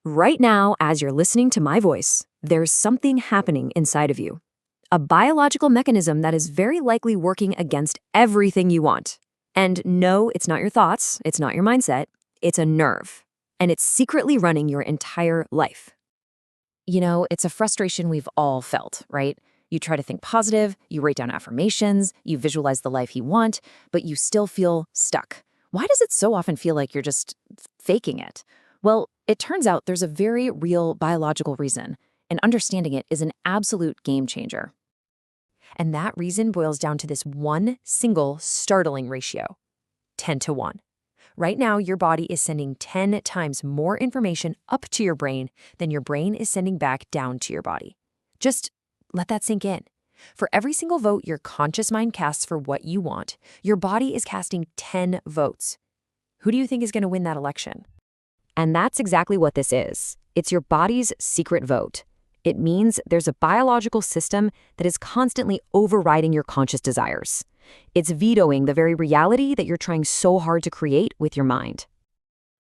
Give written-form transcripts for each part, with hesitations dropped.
Right now, as you're listening to my voice, there's something happening inside of you. A biological mechanism that is very likely working against everything you want. And no, it's not your thoughts, it's not your mindset, it's a nerve. And it's secretly running your entire life. It's a frustration we've all felt, right? You try to think positive, you write down affirmations, you visualize the life you want, but you still feel stuck. Why does it so often feel like you're just faking it? Well, it turns out there's a very real biological reason, and understanding it is an absolute game changer. And that reason boils down to this one single startling ratio: 10-1. Right now, your body is sending 10 times more information up to your brain than your brain is sending back down to your body. Just let that sink in. For every single vote your conscious mind casts for what you want, your body is casting 10 votes. Who do you think is going to win that election? And that's exactly what this is. It's your body's secret vote. It means there's a biological system that is constantly overriding your conscious desires. It's vetoing the very reality that you're trying so hard to create with your mind.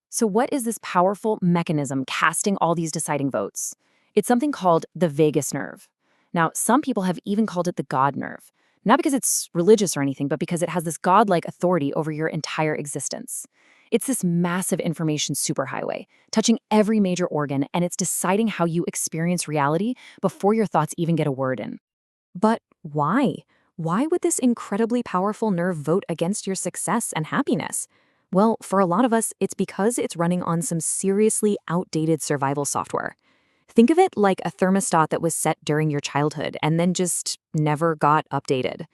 So what is this powerful mechanism casting all these deciding votes? It's something called the vagus nerve. Now, some people have even called it the God nerve, not because it's religious or anything, but because it has this godlike authority over your entire existence. It's this massive information superhighway, touching every major organ, and it's deciding how you experience reality before your thoughts even get a word in. But why? Why would this incredibly powerful nerve vote against your success and happiness? Well, for a lot of us, it's because it's running on some seriously outdated survival software. Think of it like a thermostat that was set during your childhood and then just never got updated.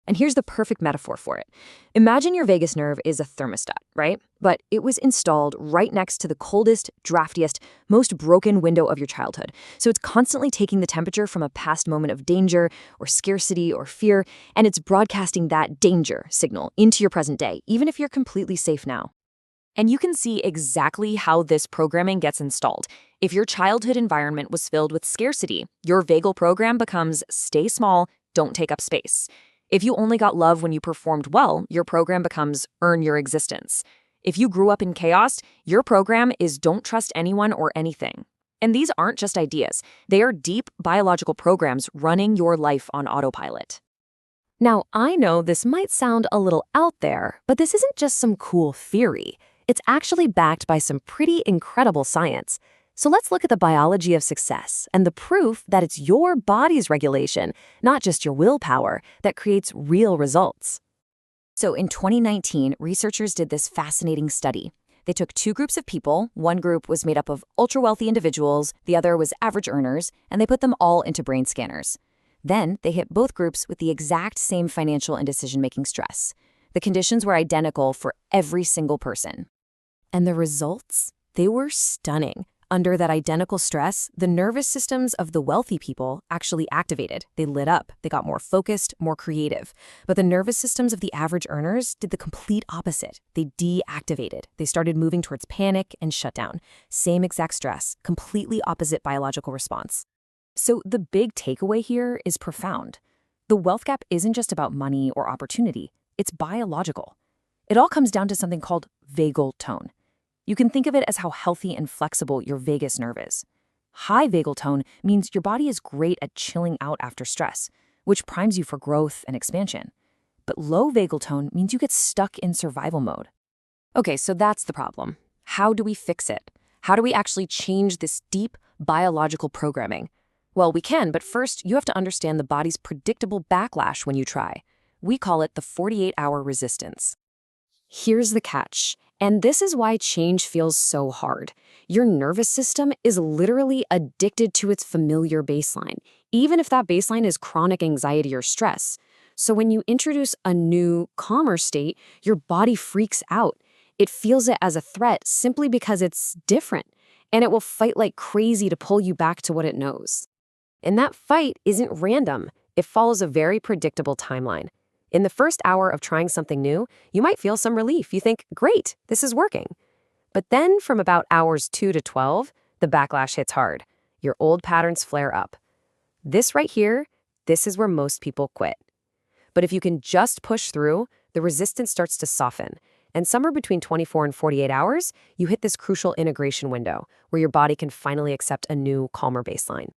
And here's the perfect metaphor for it. Imagine your vagus nerve is a thermostat, right? But it was installed right next to the coldest, draftiest, most broken window of your childhood. So it's constantly taking the temperature from a past moment of danger or scarcity or fear, and it's broadcasting that danger signal into your present day, even if you're completely safe now. And you can see exactly how this programming gets installed. If your childhood environment was filled with scarcity, your vagal program becomes stay small, don't take up space. If you only got love when you performed well, your program becomes earn your existence. If you grew up in chaos, your program is don't trust anyone or anything. And these aren't just ideas. They are deep biological programs running your life on autopilot. Now, I know this might sound a little out there, but this isn't just some cool theory. It's actually backed by some pretty incredible science. So let's look at the biology of success and the proof that it's your body's regulation, not just your willpower, that creates real results. So in 2019, researchers did this fascinating study. They took two groups of people. One group was made up of ultra-wealthy individuals, the other was average earners, and they put them all into brain scanners. Then they hit both groups with the exact same financial and decision-making stress. The conditions were identical for every single person. And the results? They were stunning. Under that identical stress, the nervous systems of the wealthy people actually activated. They lit up. They got more focused, more creative. But the nervous systems of the average earners did the complete opposite. They deactivated. They started moving towards panic and shutdown. Same exact stress, completely opposite biological response. So the big takeaway here is profound. The wealth gap isn't just about money or opportunity. It's biological. It all comes down to something called vagal tone. You can think of it as how healthy and flexible your vagus nerve is. High vagal tone means your body is great at chilling out after stress, which primes you for growth and expansion. But low vagal tone means you get stuck in survival mode. Okay, so that's the problem. How do we fix it? How do we actually change this deep biological programming? Well, we can, but first you have to understand the body's predictable backlash when you try. We call it the 48-hour resistance. Here's the catch. And this is why change feels so hard. Your nervous system is literally addicted to its familiar baseline, even if that baseline is chronic anxiety or stress. So when you introduce a new, calmer state, your body freaks out. It feels it as a threat simply because it's different, and it will fight like crazy to pull you back to what it knows. And that fight isn't random. It follows a very predictable timeline. In the first hour of trying something new, you might feel some relief. You think, great, this is working. But then from about hours 2 to 12, the backlash hits hard. Your old patterns flare up. This right here, this is where most people quit. But if you can just push through, the resistance starts to soften. And somewhere between 24 and 48 hours, you hit this crucial integration window where your body can finally accept a new, calmer baseline.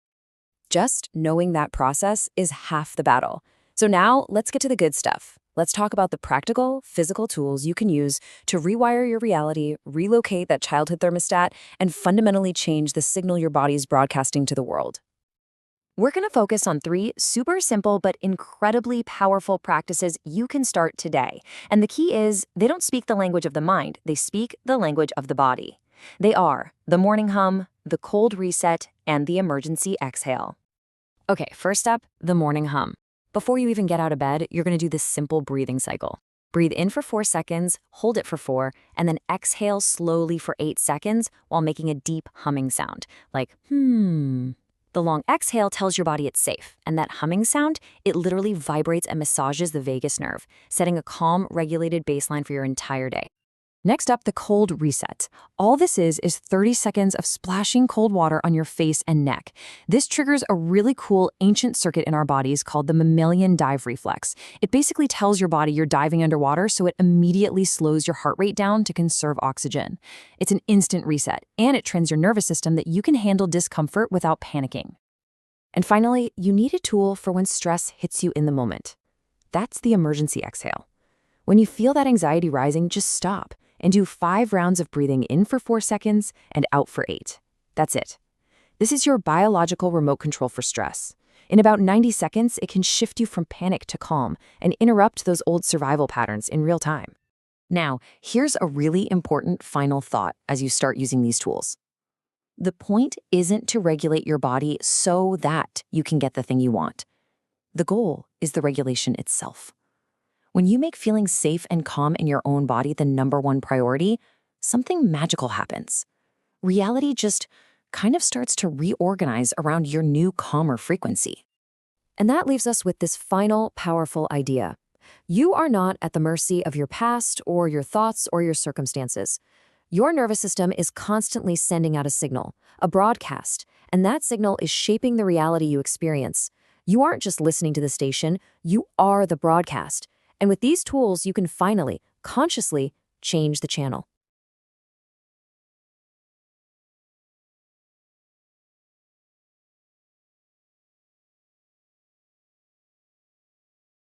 Just knowing that process is half the battle. So now let's get to the good stuff. Let's talk about the practical, physical tools you can use to rewire your reality, relocate that childhood thermostat, and fundamentally change the signal your body is broadcasting to the world. We're going to focus on 3 super simple but incredibly powerful practices you can start today. And the key is they don't speak the language of the mind, they speak the language of the body. They are the morning hum, the cold reset, and the emergency exhale. Okay, first up, the morning hum. Before you even get out of bed, you're going to do this simple breathing cycle. Breathe in for 4 seconds, hold it for 4, and then exhale slowly for 8 seconds while making a deep humming sound, like The long exhale tells your body it's safe, and that humming sound, it literally vibrates and massages the vagus nerve, setting a calm, regulated baseline for your entire day. Next up, the cold reset. All this is 30 seconds of splashing cold water on your face and neck. This triggers a really cool ancient circuit in our bodies called the mammalian dive reflex. It basically tells your body you're diving underwater, so it immediately slows your heart rate down to conserve oxygen. It's an instant reset, and it trains your nervous system that you can handle discomfort without panicking. And finally, you need a tool for when stress hits you in the moment. That's the emergency exhale. When you feel that anxiety rising, just stop and do 5 rounds of breathing in for 4 seconds and out for 8. That's it. This is your biological remote control for stress. In about 90 seconds, it can shift you from panic to calm and interrupt those old survival patterns in real time. Now, here's a really important final thought as you start using these tools. The point isn't to regulate your body so that you can get the thing you want. The goal is the regulation itself. When you make feeling safe and calm in your own body the #1 priority, something magical happens. Reality just kind of starts to reorganize around your new calmer frequency. And that leaves us with this final powerful idea. You are not at the mercy of your past or your thoughts or your circumstances. Your nervous system is constantly sending out a signal, a broadcast, and that signal is shaping the reality you experience. You aren't just listening to the station, you are the broadcast. And with these tools, you can finally, consciously, change the channel.